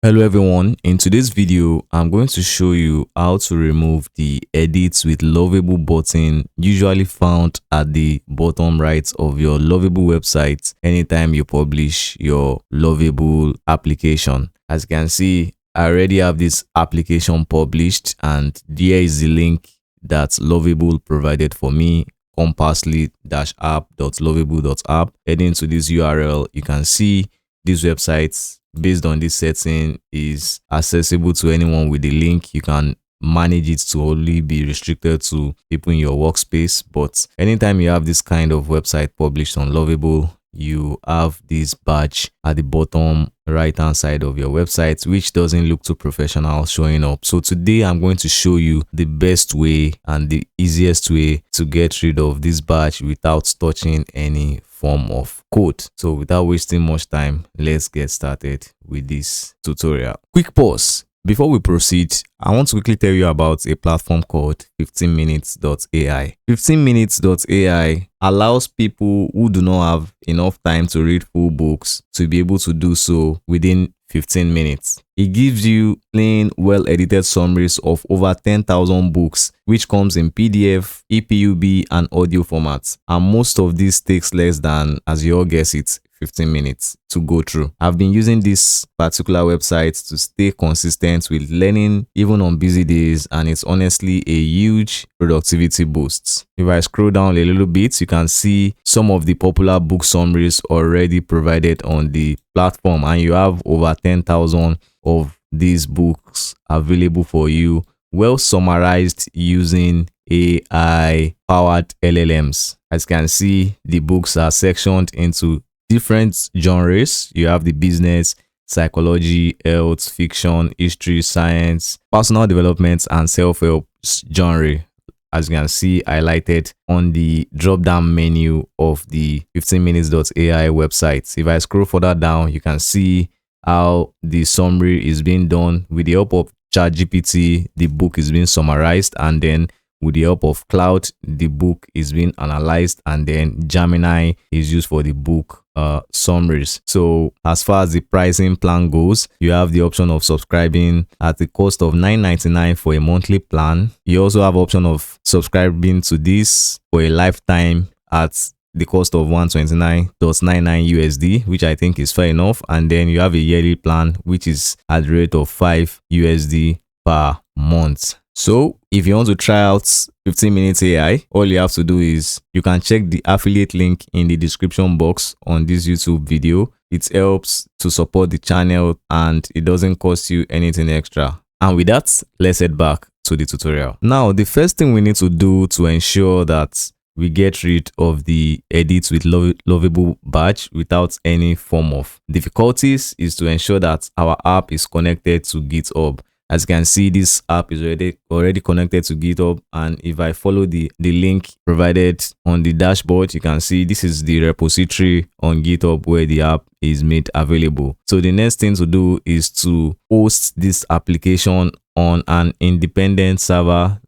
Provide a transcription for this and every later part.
Hello everyone, in today's video I'm going to show you how to remove the edit with lovable button usually found at the bottom right of your lovable website anytime you publish your lovable application. As you can see, I already have this application published and there is the link that lovable provided for me, compassly-app.lovable.app. Heading to this URL, you can see these websites based on this setting is accessible to anyone with the link. You can manage it to only be restricted to people in your workspace, but anytime you have this kind of website published on Lovable, you have this badge at the bottom right hand side of your website, which doesn't look too professional showing up. So today I'm going to show you the best way and the easiest way to get rid of this badge without touching any form of code. So without wasting much time, let's get started with this tutorial. Quick pause. Before we proceed, I want to quickly tell you about a platform called 15minutes.ai. 15minutes.ai allows people who do not have enough time to read full books to be able to do so within 15 minutes. It gives you plain, well-edited summaries of over 10,000 books, which comes in PDF, EPUB, and audio formats. And most of this takes less than, as you all guess it, 15 minutes to go through. I've been using this particular website to stay consistent with learning even on busy days, and it's honestly a huge productivity boost. If I scroll down a little bit, you can see some of the popular book summaries already provided on the platform, and you have over 10,000 of these books available for you, well summarized using AI powered LLMs. As you can see, the books are sectioned into different genres. You have the business, psychology, health, fiction, history, science, personal development, and self-help genre. As you can see highlighted on the drop-down menu of the 15minutes.ai website. If I scroll further down, you can see how the summary is being done. With the help of ChatGPT, the book is being summarized, and then with the help of Cloud, the book is being analyzed, and then Gemini is used for the book summaries. So as far as the pricing plan goes, you have the option of subscribing at the cost of $9.99 for a monthly plan. You also have option of subscribing to this for a lifetime at the cost of $129.99 USD, which I think is fair enough. And then you have a yearly plan, which is at the rate of $5 USD per month. So if you want to try out 15 minutes AI, all you have to do is you can check the affiliate link in the description box on this YouTube video. It helps to support the channel and it doesn't cost you anything extra. And with that, let's head back to the tutorial. Now, the first thing we need to do to ensure that we get rid of the edits with lovable badge without any form of difficulties is to ensure that our app is connected to GitHub. As you can see, this app is already connected to GitHub, and if I follow the link provided on the dashboard, you can see this is the repository on GitHub where the app is made available. So the next thing to do is to host this application on an independent server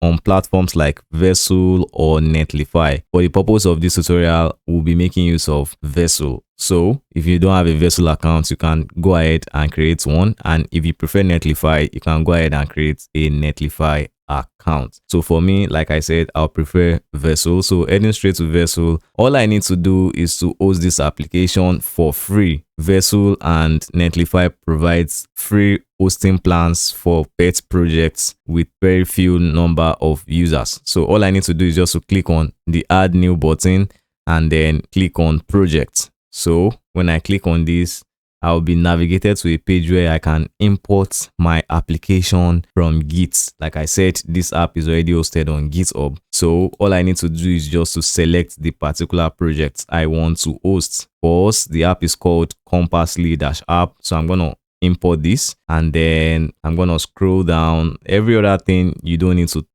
on platforms like Vercel or Netlify. For the purpose of this tutorial, we'll be making use of Vercel. So if you don't have a Vercel account, you can go ahead and create one. And if you prefer Netlify, you can go ahead and create a Netlify account. So for me, like I said, I'll prefer Vercel. So heading straight to Vercel, all I need to do is to host this application for free. Vercel and Netlify provides free hosting plans for pet projects with very few number of users. So all I need to do is just to click on the add new button and then click on project. So when I click on this, I'll be navigated to a page where I can import my application from Git. Like I said, this app is already hosted on GitHub. So all I need to do is just to select the particular project I want to host. For us, the app is called compassly-app. So I'm going to import this, and then I'm going to scroll down. Every other thing you don't need to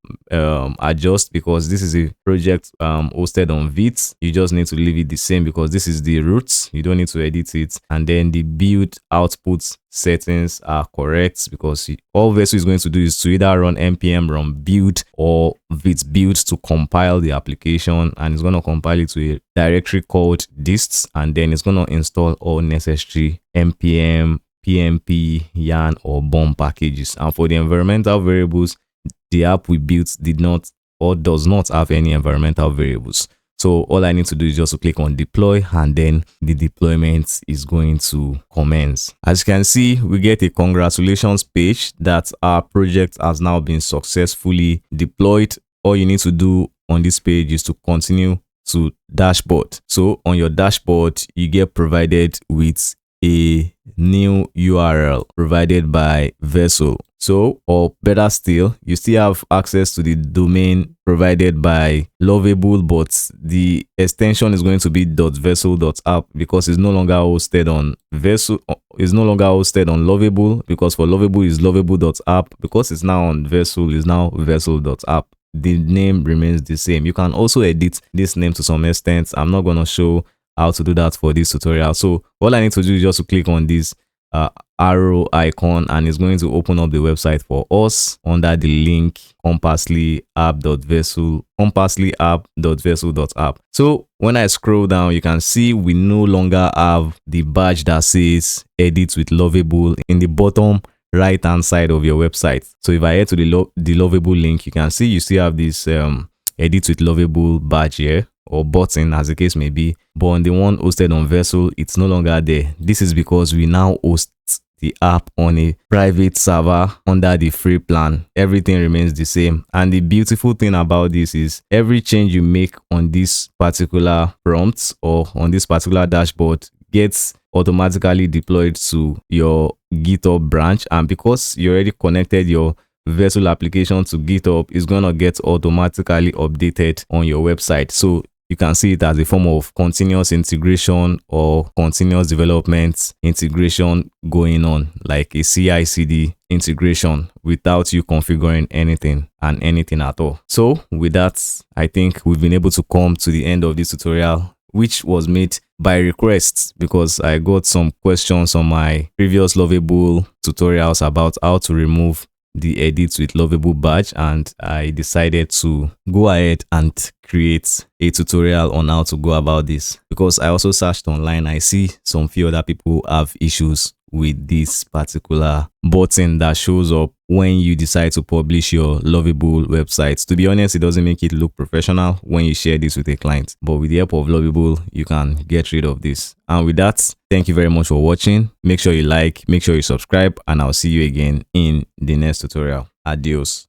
adjust because this is a project hosted on Vite. You just need to leave it the same because this is the roots. You don't need to edit it. And then the build output settings are correct because all Vercel is going to do is to either run npm run build or Vite build to compile the application, and it's going to compile it to a directory called dist, and then it's going to install all necessary npm PMP, yarn, or bomb packages. And for the environmental variables, the app we built did not or does not have any environmental variables. So all I need to do is just to click on deploy, and then the deployment is going to commence. As you can see, we get a congratulations page that our project has now been successfully deployed. All you need to do on this page is to continue to dashboard. So on your dashboard, you get provided with a new URL provided by Vercel. So, or better still, you still have access to the domain provided by Lovable, but the extension is going to be .vercel.app because it's no longer hosted on Vercel. It's no longer hosted on Lovable, because for Lovable is lovable.app. Because it's now on Vercel, is now vercel.app. The name remains the same. You can also edit this name to some extent. I'm not going to show how to do that for this tutorial. So all I need to do is just to click on this arrow icon, and it's going to open up the website for us under the link compassly.app.vercel.app. So when I scroll down, you can see we no longer have the badge that says edit with Lovable in the bottom right hand side of your website. So if I head to the Lovable link, you can see you still have this edit with Lovable badge here, or button as the case may be, but on the one hosted on Vercel, it's no longer there. This is because we now host the app on a private server under the free plan. Everything remains the same, and the beautiful thing about this is every change you make on this particular prompt or on this particular dashboard gets automatically deployed to your GitHub branch, and because you already connected your Vercel application to GitHub, is going to get automatically updated on your website. So you can see it as a form of continuous integration or continuous development integration going on, like a CI/CD integration without you configuring anything and anything at all. So with that, I think we've been able to come to the end of this tutorial, which was made by request because I got some questions on my previous Lovable tutorials about how to remove the edit with Lovable badge, and I decided to go ahead and create a tutorial on how to go about this because I also searched online. I see some few other people have issues with this particular button that shows up when you decide to publish your Lovable website. To be honest, it doesn't make it look professional when you share this with a client, but with the help of Lovable, you can get rid of this. And with that, thank you very much for watching. Make sure you like, make sure you subscribe, and I'll see you again in the next tutorial. Adios.